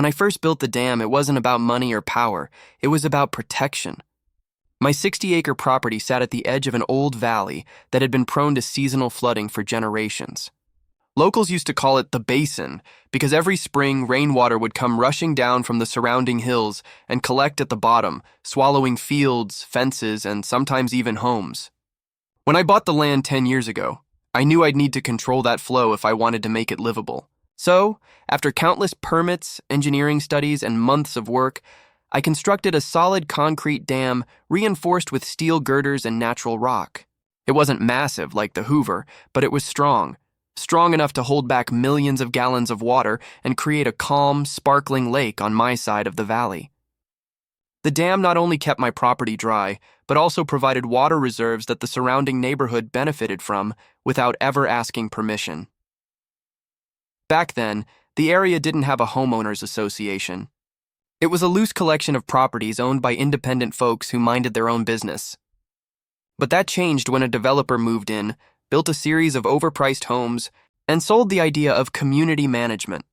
When I first built the dam, it wasn't about money or power, it was about protection. My 60-acre property sat at the edge of an old valley that had been prone to seasonal flooding for generations. Locals used to call it the basin because every spring rainwater would come rushing down from the surrounding hills and collect at the bottom, swallowing fields, fences, and sometimes even homes. When I bought the land 10 years ago, I knew I'd need to control that flow if I wanted to make it livable. So, after countless permits, engineering studies, and months of work, I constructed a solid concrete dam reinforced with steel girders and natural rock. It wasn't massive like the Hoover, but it was strong enough to hold back millions of gallons of water and create a calm, sparkling lake on my side of the valley. The dam not only kept my property dry, but also provided water reserves that the surrounding neighborhood benefited from without ever asking permission. Back then, the area didn't have a homeowners association. It was a loose collection of properties owned by independent folks who minded their own business. But that changed when a developer moved in, built a series of overpriced homes, and sold the idea of community management.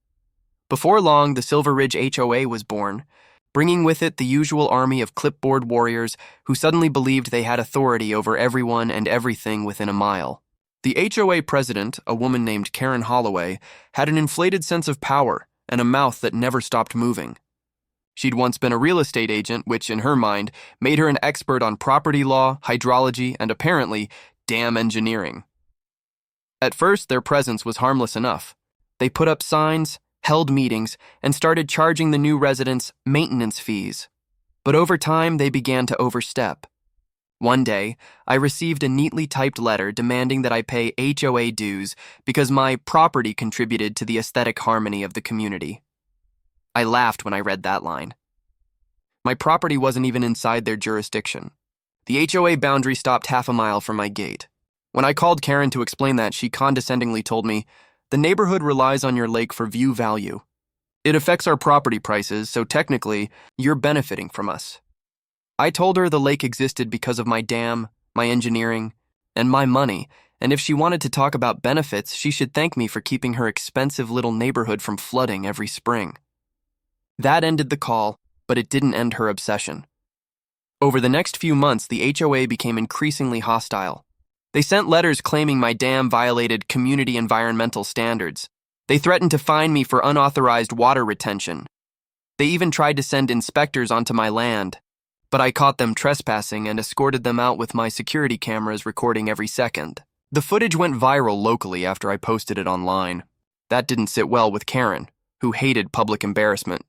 Before long, the Silver Ridge HOA was born, bringing with it the usual army of clipboard warriors who suddenly believed they had authority over everyone and everything within a mile. The HOA president, a woman named Karen Holloway, had an inflated sense of power and a mouth that never stopped moving. She'd once been a real estate agent, which, in her mind, made her an expert on property law, hydrology, and apparently, dam engineering. At first, their presence was harmless enough. They put up signs, held meetings, and started charging the new residents maintenance fees. But over time, they began to overstep. One day, I received a neatly typed letter demanding that I pay HOA dues because my property contributed to the aesthetic harmony of the community. I laughed when I read that line. My property wasn't even inside their jurisdiction. The HOA boundary stopped half a mile from my gate. When I called Karen to explain that, she condescendingly told me, "The neighborhood relies on your lake for view value. It affects our property prices, so technically, you're benefiting from us." I told her the lake existed because of my dam, my engineering, and my money, and if she wanted to talk about benefits, she should thank me for keeping her expensive little neighborhood from flooding every spring. That ended the call, but it didn't end her obsession. Over the next few months, the HOA became increasingly hostile. They sent letters claiming my dam violated community environmental standards. They threatened to fine me for unauthorized water retention. They even tried to send inspectors onto my land, but I caught them trespassing and escorted them out with my security cameras recording every second. The footage went viral locally after I posted it online. That didn't sit well with Karen, who hated public embarrassment.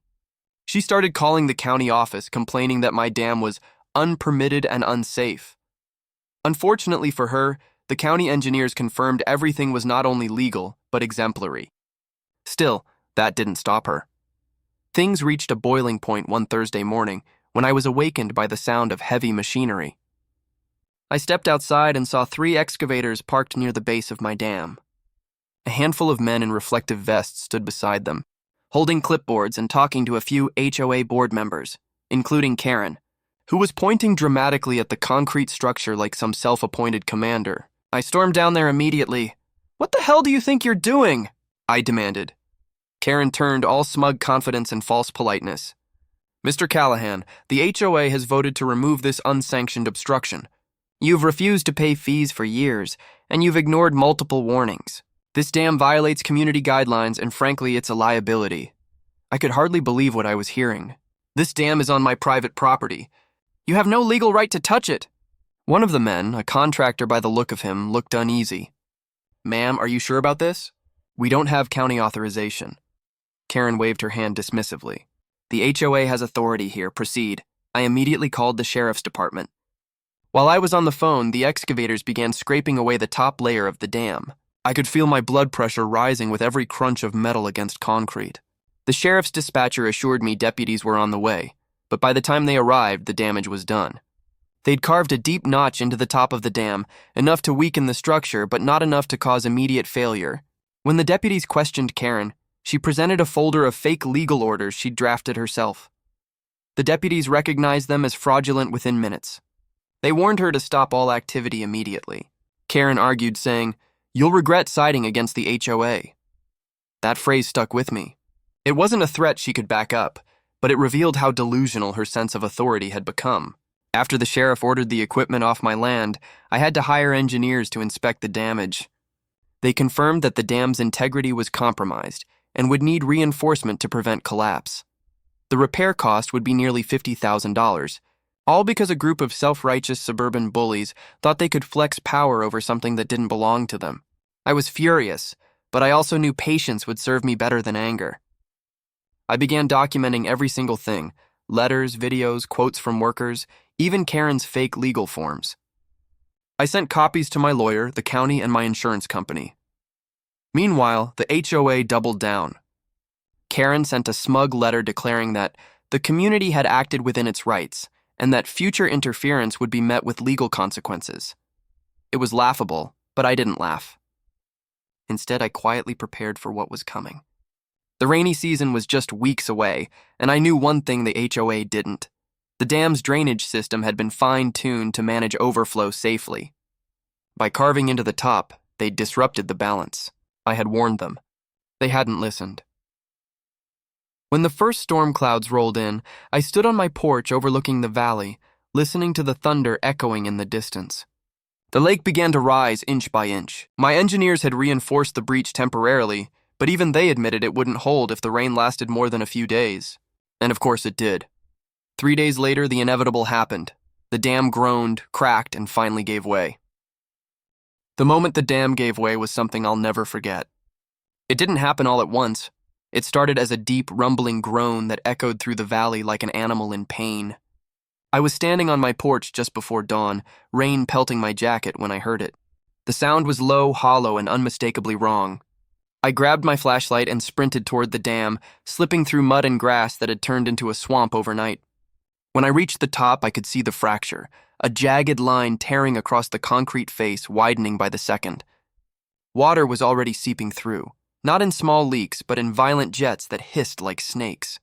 She started calling the county office, complaining that my dam was unpermitted and unsafe. Unfortunately for her, the county engineers confirmed everything was not only legal, but exemplary. Still, that didn't stop her. Things reached a boiling point one Thursday morning when I was awakened by the sound of heavy machinery. I stepped outside and saw 3 excavators parked near the base of my dam. A handful of men in reflective vests stood beside them, holding clipboards and talking to a few HOA board members, including Karen, who was pointing dramatically at the concrete structure like some self-appointed commander. I stormed down there immediately. "What the hell do you think you're doing?" I demanded. Karen turned, all smug confidence and false politeness. "Mr. Callahan, the HOA has voted to remove this unsanctioned obstruction. You've refused to pay fees for years, and you've ignored multiple warnings. This dam violates community guidelines, and frankly, it's a liability." I could hardly believe what I was hearing. "This dam is on my private property. You have no legal right to touch it." One of the men, a contractor by the look of him, looked uneasy. "Ma'am, are you sure about this?" "We don't have county authorization." Karen waved her hand dismissively. "The HOA has authority here. Proceed." I immediately called the sheriff's department. While I was on the phone, the excavators began scraping away the top layer of the dam. I could feel my blood pressure rising with every crunch of metal against concrete. The sheriff's dispatcher assured me deputies were on the way, but by the time they arrived, the damage was done. They'd carved a deep notch into the top of the dam, enough to weaken the structure, but not enough to cause immediate failure. When the deputies questioned Karen, she presented a folder of fake legal orders she'd drafted herself. The deputies recognized them as fraudulent within minutes. They warned her to stop all activity immediately. Karen argued, saying, "You'll regret siding against the HOA." That phrase stuck with me. It wasn't a threat she could back up, but it revealed how delusional her sense of authority had become. After the sheriff ordered the equipment off my land, I had to hire engineers to inspect the damage. They confirmed that the dam's integrity was compromised and would need reinforcement to prevent collapse. The repair cost would be nearly $50,000, all because a group of self-righteous suburban bullies thought they could flex power over something that didn't belong to them. I was furious, but I also knew patience would serve me better than anger. I began documenting every single thing: letters, videos, quotes from workers, even Karen's fake legal forms. I sent copies to my lawyer, the county, and my insurance company. Meanwhile, the HOA doubled down. Karen sent a smug letter declaring that the community had acted within its rights and that future interference would be met with legal consequences. It was laughable, but I didn't laugh. Instead, I quietly prepared for what was coming. The rainy season was just weeks away, and I knew one thing the HOA didn't. The dam's drainage system had been fine-tuned to manage overflow safely. By carving into the top, they disrupted the balance. I had warned them. They hadn't listened. When the first storm clouds rolled in, I stood on my porch overlooking the valley, listening to the thunder echoing in the distance. The lake began to rise inch by inch. My engineers had reinforced the breach temporarily, but even they admitted it wouldn't hold if the rain lasted more than a few days. And of course it did. 3 days later, the inevitable happened. The dam groaned, cracked, and finally gave way. The moment the dam gave way was something I'll never forget. It didn't happen all at once. It started as a deep, rumbling groan that echoed through the valley like an animal in pain. I was standing on my porch just before dawn, rain pelting my jacket when I heard it. The sound was low, hollow, and unmistakably wrong. I grabbed my flashlight and sprinted toward the dam, slipping through mud and grass that had turned into a swamp overnight. When I reached the top, I could see the fracture, a jagged line tearing across the concrete face, widening by the second. Water was already seeping through, not in small leaks, but in violent jets that hissed like snakes.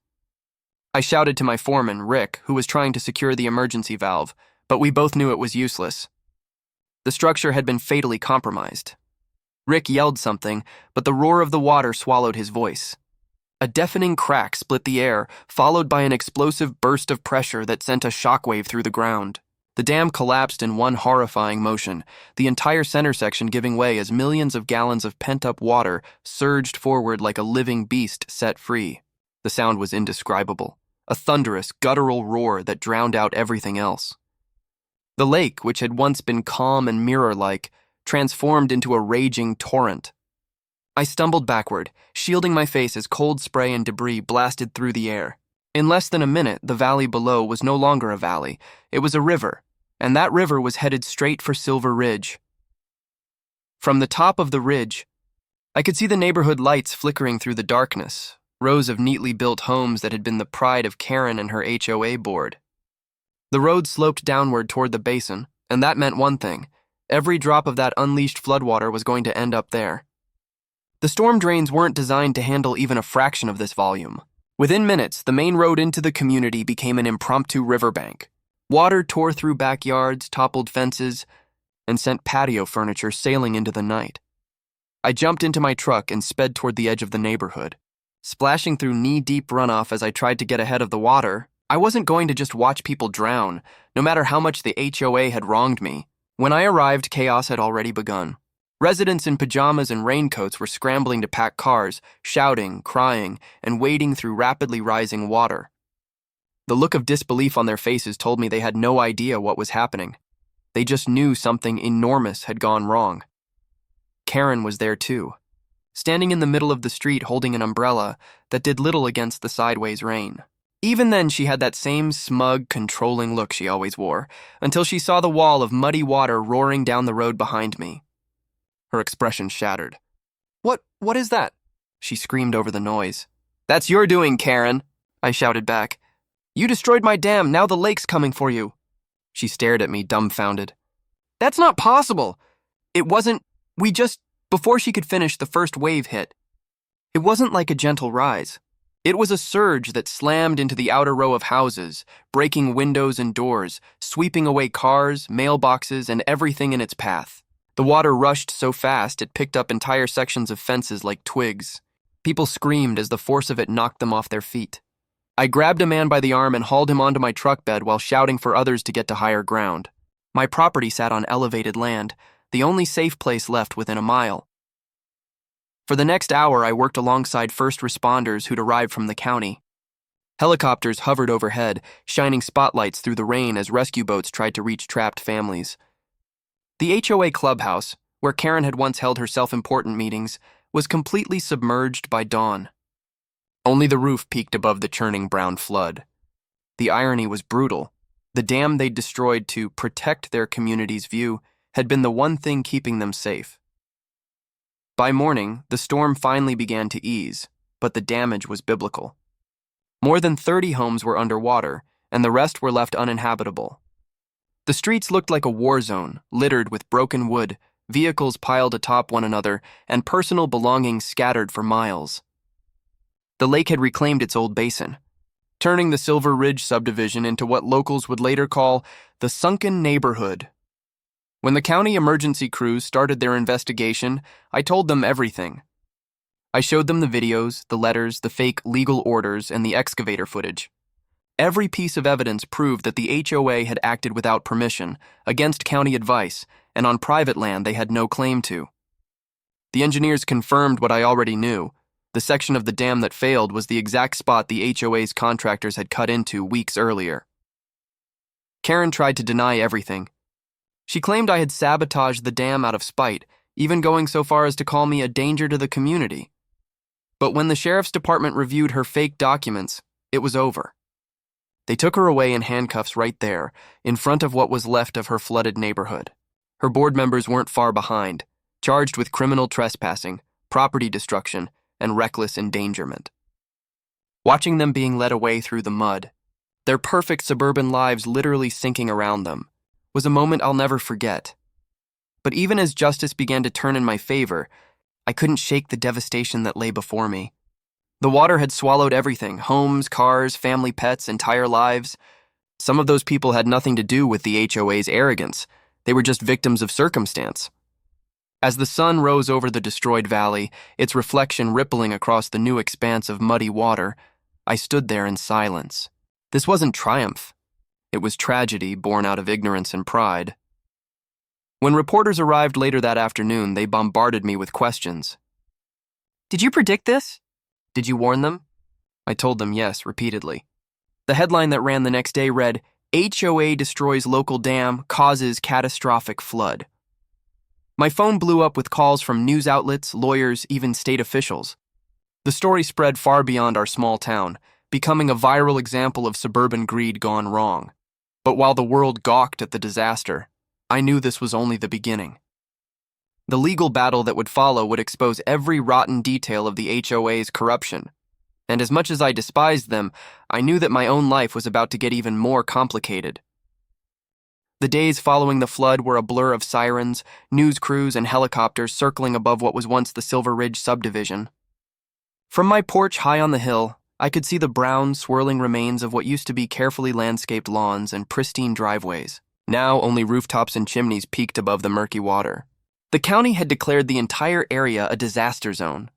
I shouted to my foreman, Rick, who was trying to secure the emergency valve, but we both knew it was useless. The structure had been fatally compromised. Rick yelled something, but the roar of the water swallowed his voice. A deafening crack split the air, followed by an explosive burst of pressure that sent a shockwave through the ground. The dam collapsed in one horrifying motion, the entire center section giving way as millions of gallons of pent-up water surged forward like a living beast set free. The sound was indescribable, a thunderous, guttural roar that drowned out everything else. The lake, which had once been calm and mirror-like, transformed into a raging torrent. I stumbled backward, shielding my face as cold spray and debris blasted through the air. In less than a minute, the valley below was no longer a valley. It was a river, and that river was headed straight for Silver Ridge. From the top of the ridge, I could see the neighborhood lights flickering through the darkness, rows of neatly built homes that had been the pride of Karen and her HOA board. The road sloped downward toward the basin, and that meant one thing: every drop of that unleashed floodwater was going to end up there. The storm drains weren't designed to handle even a fraction of this volume. Within minutes, the main road into the community became an impromptu riverbank. Water tore through backyards, toppled fences, and sent patio furniture sailing into the night. I jumped into my truck and sped toward the edge of the neighborhood. Splashing through knee-deep runoff as I tried to get ahead of the water, I wasn't going to just watch people drown, no matter how much the HOA had wronged me. When I arrived, chaos had already begun. Residents in pajamas and raincoats were scrambling to pack cars, shouting, crying, and wading through rapidly rising water. The look of disbelief on their faces told me they had no idea what was happening. They just knew something enormous had gone wrong. Karen was there too, standing in the middle of the street holding an umbrella that did little against the sideways rain. Even then, she had that same smug, controlling look she always wore, until she saw the wall of muddy water roaring down the road behind me. Her expression shattered. What is that?" she screamed over the noise. "That's your doing, Karen," I shouted back. "You destroyed my dam, now the lake's coming for you." She stared at me, dumbfounded. "That's not possible. It wasn't, Before she could finish, the first wave hit. It wasn't like a gentle rise. It was a surge that slammed into the outer row of houses, breaking windows and doors, sweeping away cars, mailboxes, and everything in its path. The water rushed so fast it picked up entire sections of fences like twigs. People screamed as the force of it knocked them off their feet. I grabbed a man by the arm and hauled him onto my truck bed while shouting for others to get to higher ground. My property sat on elevated land, the only safe place left within a mile. For the next hour, I worked alongside first responders who'd arrived from the county. Helicopters hovered overhead, shining spotlights through the rain as rescue boats tried to reach trapped families. The HOA clubhouse, where Karen had once held her self-important meetings, was completely submerged by dawn. Only the roof peaked above the churning brown flood. The irony was brutal. The dam they'd destroyed to protect their community's view had been the one thing keeping them safe. By morning, the storm finally began to ease, but the damage was biblical. More than 30 homes were underwater, and the rest were left uninhabitable. The streets looked like a war zone, littered with broken wood, vehicles piled atop one another, and personal belongings scattered for miles. The lake had reclaimed its old basin, turning the Silver Ridge subdivision into what locals would later call the sunken neighborhood. When the county emergency crews started their investigation, I told them everything. I showed them the videos, the letters, the fake legal orders, and the excavator footage. Every piece of evidence proved that the HOA had acted without permission, against county advice, and on private land they had no claim to. The engineers confirmed what I already knew. The section of the dam that failed was the exact spot the HOA's contractors had cut into weeks earlier. Karen tried to deny everything. She claimed I had sabotaged the dam out of spite, even going so far as to call me a danger to the community. But when the sheriff's department reviewed her fake documents, it was over. They took her away in handcuffs right there, in front of what was left of her flooded neighborhood. Her board members weren't far behind, charged with criminal trespassing, property destruction, and reckless endangerment. Watching them being led away through the mud, their perfect suburban lives literally sinking around them, was a moment I'll never forget. But even as justice began to turn in my favor, I couldn't shake the devastation that lay before me. The water had swallowed everything: homes, cars, family pets, entire lives. Some of those people had nothing to do with the HOA's arrogance. They were just victims of circumstance. As the sun rose over the destroyed valley, its reflection rippling across the new expanse of muddy water, I stood there in silence. This wasn't triumph. It was tragedy born out of ignorance and pride. When reporters arrived later that afternoon, they bombarded me with questions. "Did you predict this? Did you warn them?" I told them yes, repeatedly. The headline that ran the next day read, "HOA destroys local dam, causes catastrophic flood." My phone blew up with calls from news outlets, lawyers, even state officials. The story spread far beyond our small town, becoming a viral example of suburban greed gone wrong. But while the world gawked at the disaster, I knew this was only the beginning. The legal battle that would follow would expose every rotten detail of the HOA's corruption. And as much as I despised them, I knew that my own life was about to get even more complicated. The days following the flood were a blur of sirens, news crews, and helicopters circling above what was once the Silver Ridge subdivision. From my porch high on the hill, I could see the brown, swirling remains of what used to be carefully landscaped lawns and pristine driveways. Now only rooftops and chimneys peaked above the murky water. The county had declared the entire area a disaster zone.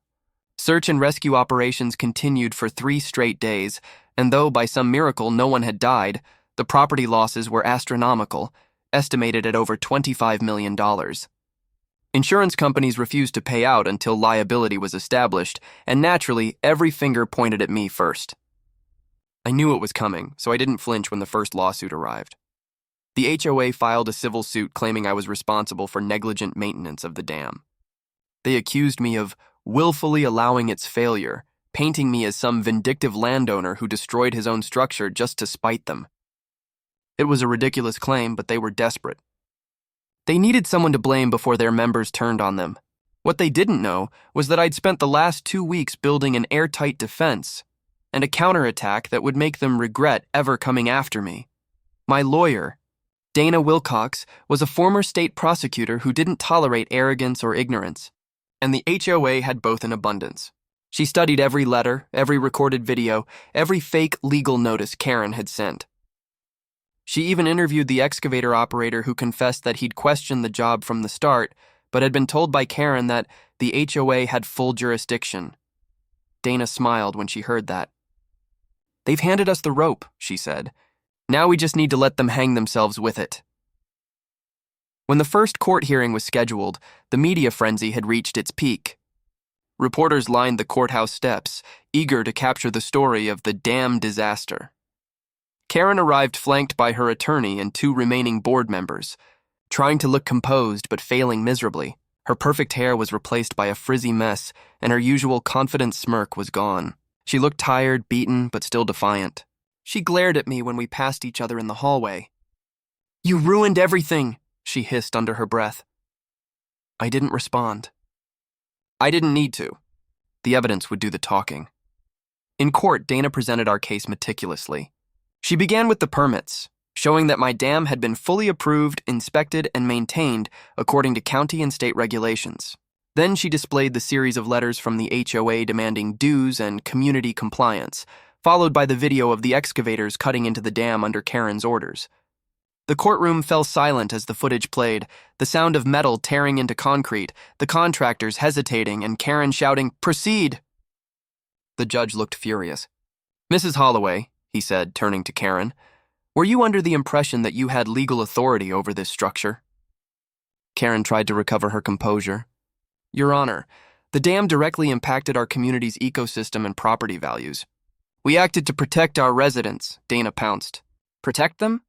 Search and rescue operations continued for 3 straight days, and though by some miracle no one had died, the property losses were astronomical, estimated at over $25 million. Insurance companies refused to pay out until liability was established, and naturally, every finger pointed at me first. I knew it was coming, so I didn't flinch when the first lawsuit arrived. The HOA filed a civil suit claiming I was responsible for negligent maintenance of the dam. They accused me of willfully allowing its failure, painting me as some vindictive landowner who destroyed his own structure just to spite them. It was a ridiculous claim, but they were desperate. They needed someone to blame before their members turned on them. What they didn't know was that I'd spent the last 2 weeks building an airtight defense and a counterattack that would make them regret ever coming after me. My lawyer, Dana Wilcox, was a former state prosecutor who didn't tolerate arrogance or ignorance, and the HOA had both in abundance. She studied every letter, every recorded video, every fake legal notice Karen had sent. She even interviewed the excavator operator who confessed that he'd questioned the job from the start, but had been told by Karen that the HOA had full jurisdiction. Dana smiled when she heard that. "They've handed us the rope," she said. "Now we just need to let them hang themselves with it." When the first court hearing was scheduled, the media frenzy had reached its peak. Reporters lined the courthouse steps, eager to capture the story of the dam disaster. Karen arrived flanked by her attorney and 2 remaining board members. Trying to look composed but failing miserably, her perfect hair was replaced by a frizzy mess, and her usual confident smirk was gone. She looked tired, beaten, but still defiant. She glared at me when we passed each other in the hallway. "You ruined everything," she hissed under her breath. I didn't respond. I didn't need to. The evidence would do the talking. In court, Dana presented our case meticulously. She began with the permits, showing that my dam had been fully approved, inspected, and maintained according to county and state regulations. Then she displayed the series of letters from the HOA demanding dues and community compliance, followed by the video of the excavators cutting into the dam under Karen's orders. The courtroom fell silent as the footage played, the sound of metal tearing into concrete, the contractors hesitating, and Karen shouting, "Proceed!" The judge looked furious. "Mrs. Holloway," he said, turning to Karen, "were you under the impression that you had legal authority over this structure?" Karen tried to recover her composure. "Your Honor, the dam directly impacted our community's ecosystem and property values. We acted to protect our residents," Dana pounced. "Protect them?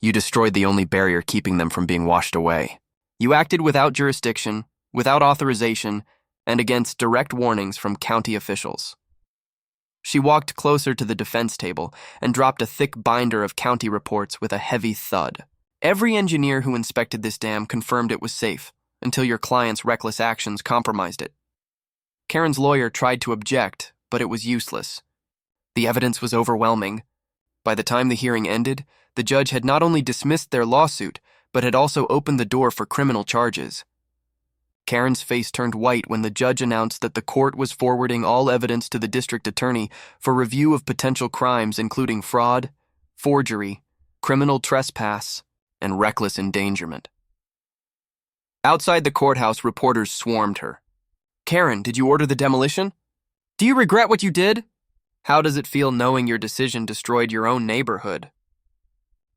You destroyed the only barrier keeping them from being washed away. You acted without jurisdiction, without authorization, and against direct warnings from county officials." She walked closer to the defense table and dropped a thick binder of county reports with a heavy thud. "Every engineer who inspected this dam confirmed it was safe, until your client's reckless actions compromised it." Karen's lawyer tried to object, but it was useless. The evidence was overwhelming. By the time the hearing ended, the judge had not only dismissed their lawsuit, but had also opened the door for criminal charges. Karen's face turned white when the judge announced that the court was forwarding all evidence to the district attorney for review of potential crimes including fraud, forgery, criminal trespass, and reckless endangerment. Outside the courthouse, reporters swarmed her. "Karen, did you order the demolition? Do you regret what you did? How does it feel knowing your decision destroyed your own neighborhood?"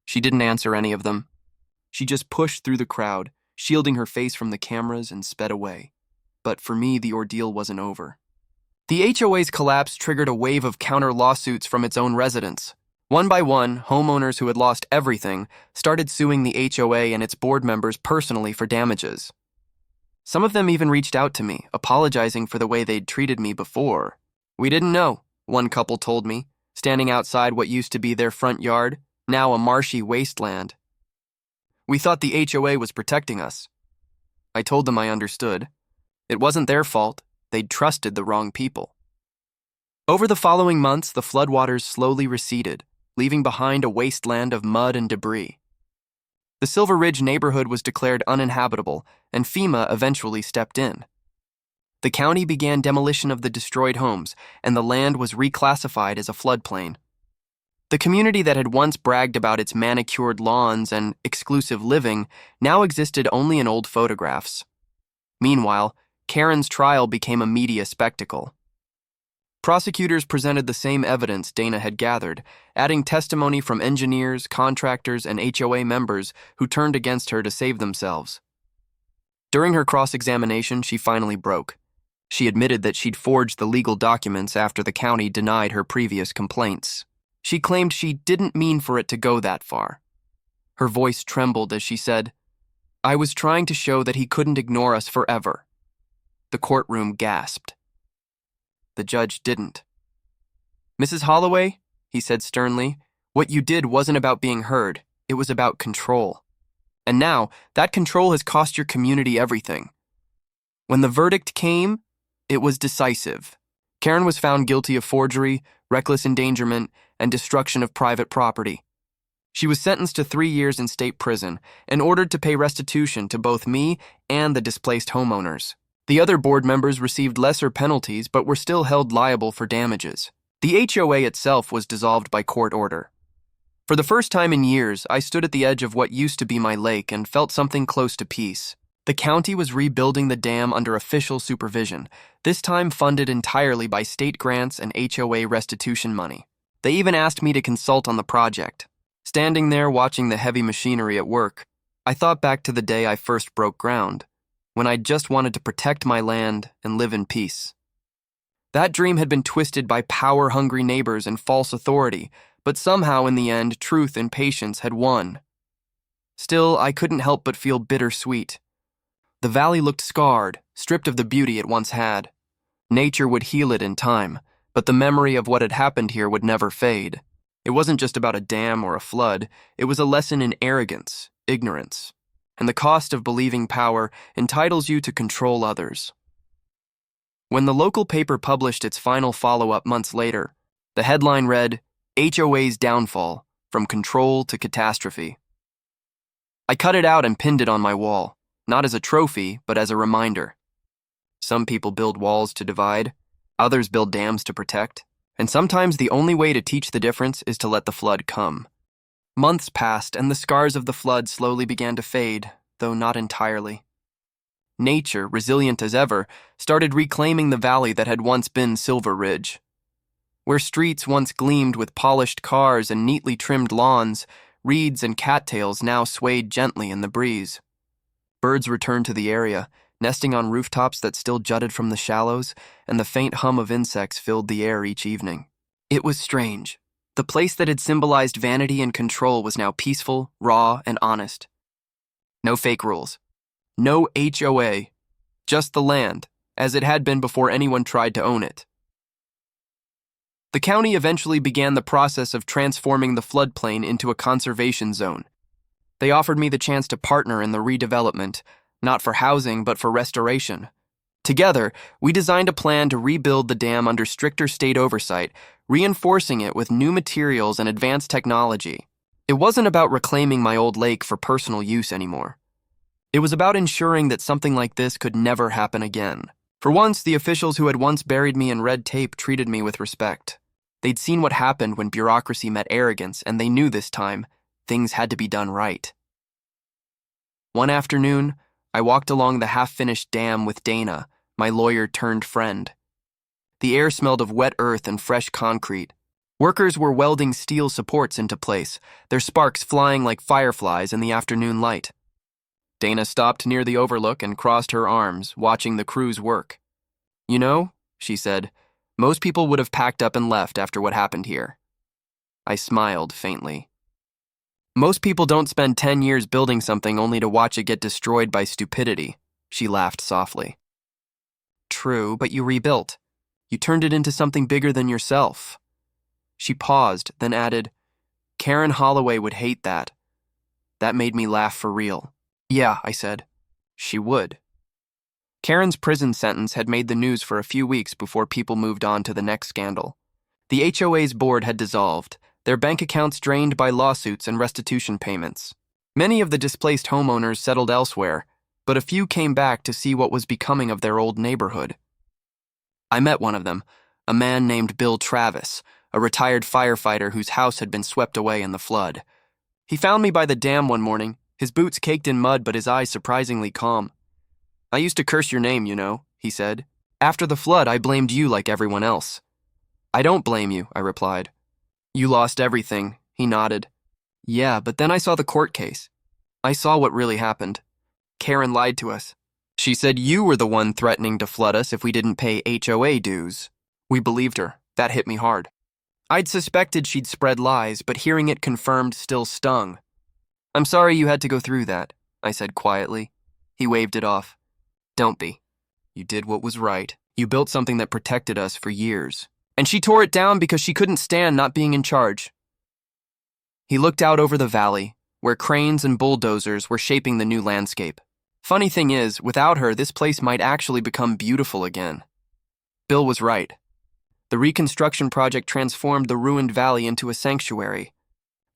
She didn't answer any of them. She just pushed through the crowd, shielding her face from the cameras, and sped away. But for me, the ordeal wasn't over. The HOA's collapse triggered a wave of counter-lawsuits from its own residents. One by one, homeowners who had lost everything started suing the HOA and its board members personally for damages. Some of them even reached out to me, apologizing for the way they'd treated me before. "We didn't know," one couple told me, standing outside what used to be their front yard, now a marshy wasteland. "We thought the HOA was protecting us." I told them I understood. It wasn't their fault. They'd trusted the wrong people. Over the following months, the floodwaters slowly receded, leaving behind a wasteland of mud and debris. The Silver Ridge neighborhood was declared uninhabitable, and FEMA eventually stepped in. The county began demolition of the destroyed homes, and the land was reclassified as a floodplain. The community that had once bragged about its manicured lawns and exclusive living now existed only in old photographs. Meanwhile, Karen's trial became a media spectacle. Prosecutors presented the same evidence Dana had gathered, adding testimony from engineers, contractors, and HOA members who turned against her to save themselves. During her cross-examination, she finally broke. She admitted that she'd forged the legal documents after the county denied her previous complaints. She claimed she didn't mean for it to go that far. Her voice trembled as she said, "I was trying to show that he couldn't ignore us forever." The courtroom gasped. The judge didn't. "Mrs. Holloway," he said sternly, "what you did wasn't about being heard. It was about control. And now, that control has cost your community everything." When the verdict came, it was decisive. Karen was found guilty of forgery, reckless endangerment, and destruction of private property. She was sentenced to 3 years in state prison and ordered to pay restitution to both me and the displaced homeowners. The other board members received lesser penalties but were still held liable for damages. The HOA itself was dissolved by court order. For the first time in years, I stood at the edge of what used to be my lake and felt something close to peace. The county was rebuilding the dam under official supervision, this time funded entirely by state grants and HOA restitution money. They even asked me to consult on the project. Standing there watching the heavy machinery at work, I thought back to the day I first broke ground, when I just wanted to protect my land and live in peace. That dream had been twisted by power-hungry neighbors and false authority, but somehow in the end, truth and patience had won. Still, I couldn't help but feel bittersweet. The valley looked scarred, stripped of the beauty it once had. Nature would heal it in time, but the memory of what had happened here would never fade. It wasn't just about a dam or a flood, it was a lesson in arrogance, ignorance, and the cost of believing power entitles you to control others. When the local paper published its final follow-up months later, the headline read, HOA's Downfall, From Control to Catastrophe. I cut it out and pinned it on my wall, not as a trophy, but as a reminder. Some people build walls to divide, others build dams to protect, and sometimes the only way to teach the difference is to let the flood come. Months passed, and the scars of the flood slowly began to fade, though not entirely. Nature, resilient as ever, started reclaiming the valley that had once been Silver Ridge. Where streets once gleamed with polished cars and neatly trimmed lawns, reeds and cattails now swayed gently in the breeze. Birds returned to the area, nesting on rooftops that still jutted from the shallows, and the faint hum of insects filled the air each evening. It was strange. The place that had symbolized vanity and control was now peaceful, raw, and honest. No fake rules. No HOA. Just the land, as it had been before anyone tried to own it. The county eventually began the process of transforming the floodplain into a conservation zone. They offered me the chance to partner in the redevelopment, not for housing but for restoration. Together, we designed a plan to rebuild the dam under stricter state oversight, reinforcing it with new materials and advanced technology. It wasn't about reclaiming my old lake for personal use anymore. It was about ensuring that something like this could never happen again. For once, the officials who had once buried me in red tape treated me with respect. They'd seen what happened when bureaucracy met arrogance, and they knew this time things had to be done right. One afternoon, I walked along the half-finished dam with Dana, my lawyer-turned-friend. The air smelled of wet earth and fresh concrete. Workers were welding steel supports into place, their sparks flying like fireflies in the afternoon light. Dana stopped near the overlook and crossed her arms, watching the crew's work. "You know," she said, "most people would have packed up and left after what happened here." I smiled faintly. "Most people don't spend 10 years building something only to watch it get destroyed by stupidity," she laughed softly. "True, but you rebuilt. You turned it into something bigger than yourself." She paused, then added, "Karen Holloway would hate that." That made me laugh for real. "Yeah," I said. "She would." Karen's prison sentence had made the news for a few weeks before people moved on to the next scandal. The HOA's board had dissolved, their bank accounts drained by lawsuits and restitution payments. Many of the displaced homeowners settled elsewhere, but a few came back to see what was becoming of their old neighborhood. I met one of them, a man named Bill Travis, a retired firefighter whose house had been swept away in the flood. He found me by the dam one morning, his boots caked in mud but his eyes surprisingly calm. "I used to curse your name, you know," he said. "After the flood, I blamed you like everyone else." "I don't blame you," I replied. "You lost everything," he nodded. "Yeah, but then I saw the court case. I saw what really happened. Karen lied to us. She said you were the one threatening to flood us if we didn't pay HOA dues." We believed her. That hit me hard. I'd suspected she'd spread lies, but hearing it confirmed still stung. "I'm sorry you had to go through that," I said quietly. He waved it off. "Don't be. You did what was right. You built something that protected us for years. And she tore it down because she couldn't stand not being in charge." He looked out over the valley, where cranes and bulldozers were shaping the new landscape. Funny thing is, without her, this place might actually become beautiful again. Bill was right. The reconstruction project transformed the ruined valley into a sanctuary.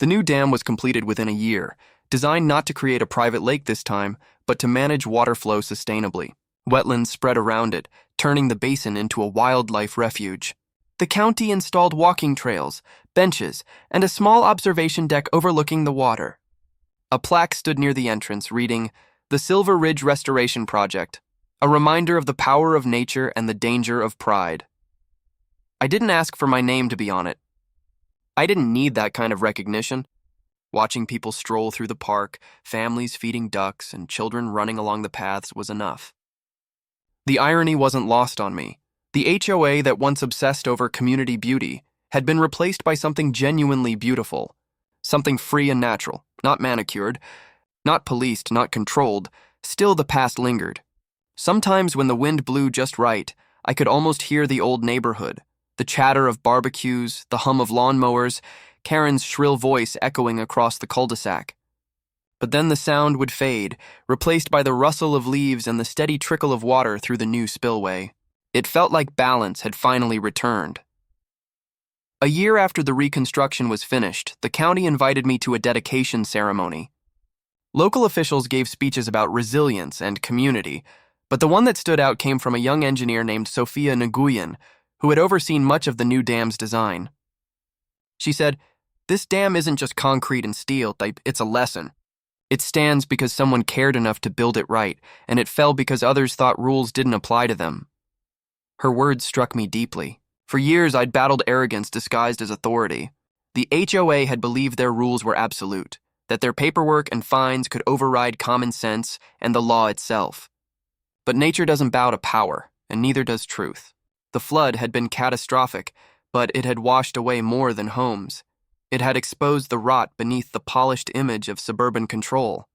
The new dam was completed within a year, designed not to create a private lake this time, but to manage water flow sustainably. Wetlands spread around it, turning the basin into a wildlife refuge. The county installed walking trails, benches, and a small observation deck overlooking the water. A plaque stood near the entrance reading, The Silver Ridge Restoration Project, a reminder of the power of nature and the danger of pride. I didn't ask for my name to be on it. I didn't need that kind of recognition. Watching people stroll through the park, families feeding ducks, and children running along the paths was enough. The irony wasn't lost on me. The HOA that once obsessed over community beauty had been replaced by something genuinely beautiful, something free and natural, not manicured, not policed, not controlled. Still, the past lingered. Sometimes when the wind blew just right, I could almost hear the old neighborhood, the chatter of barbecues, the hum of lawnmowers, Karen's shrill voice echoing across the cul-de-sac. But then the sound would fade, replaced by the rustle of leaves and the steady trickle of water through the new spillway. It felt like balance had finally returned. A year after the reconstruction was finished, the county invited me to a dedication ceremony. Local officials gave speeches about resilience and community, but the one that stood out came from a young engineer named Sofia Nguyen, who had overseen much of the new dam's design. She said, "This dam isn't just concrete and steel, it's a lesson. It stands because someone cared enough to build it right, and it fell because others thought rules didn't apply to them." Her words struck me deeply. For years, I'd battled arrogance disguised as authority. The HOA had believed their rules were absolute, that their paperwork and fines could override common sense and the law itself. But nature doesn't bow to power, and neither does truth. The flood had been catastrophic, but it had washed away more than homes. It had exposed the rot beneath the polished image of suburban control.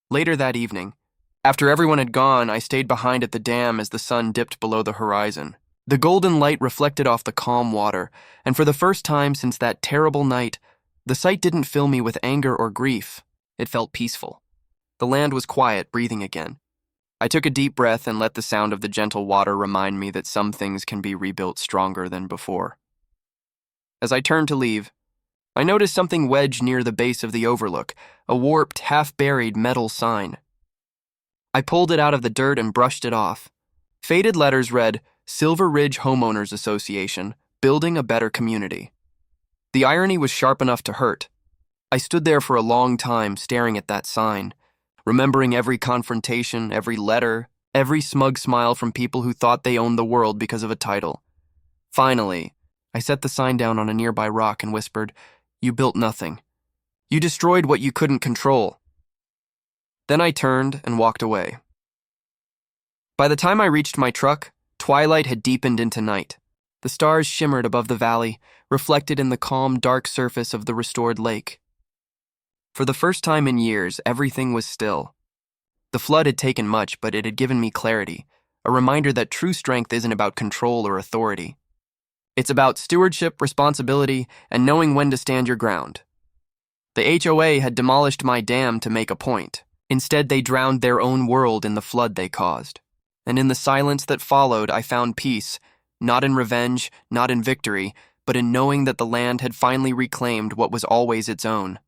Later that evening, after everyone had gone, I stayed behind at the dam as the sun dipped below the horizon. The golden light reflected off the calm water, and for the first time since that terrible night, the sight didn't fill me with anger or grief. It felt peaceful. The land was quiet, breathing again. I took a deep breath and let the sound of the gentle water remind me that some things can be rebuilt stronger than before. As I turned to leave, I noticed something wedged near the base of the overlook, a warped, half-buried metal sign. I pulled it out of the dirt and brushed it off. Faded letters read, "Silver Ridge Homeowners Association, Building a Better Community." The irony was sharp enough to hurt. I stood there for a long time staring at that sign, remembering every confrontation, every letter, every smug smile from people who thought they owned the world because of a title. Finally, I set the sign down on a nearby rock and whispered, "You built nothing. You destroyed what you couldn't control." Then I turned and walked away. By the time I reached my truck, twilight had deepened into night. The stars shimmered above the valley, reflected in the calm, dark surface of the restored lake. For the first time in years, everything was still. The flood had taken much, but it had given me clarity, a reminder that true strength isn't about control or authority. It's about stewardship, responsibility, and knowing when to stand your ground. The HOA had demolished my dam to make a point. Instead, they drowned their own world in the flood they caused. And in the silence that followed, I found peace, not in revenge, not in victory, but in knowing that the land had finally reclaimed what was always its own.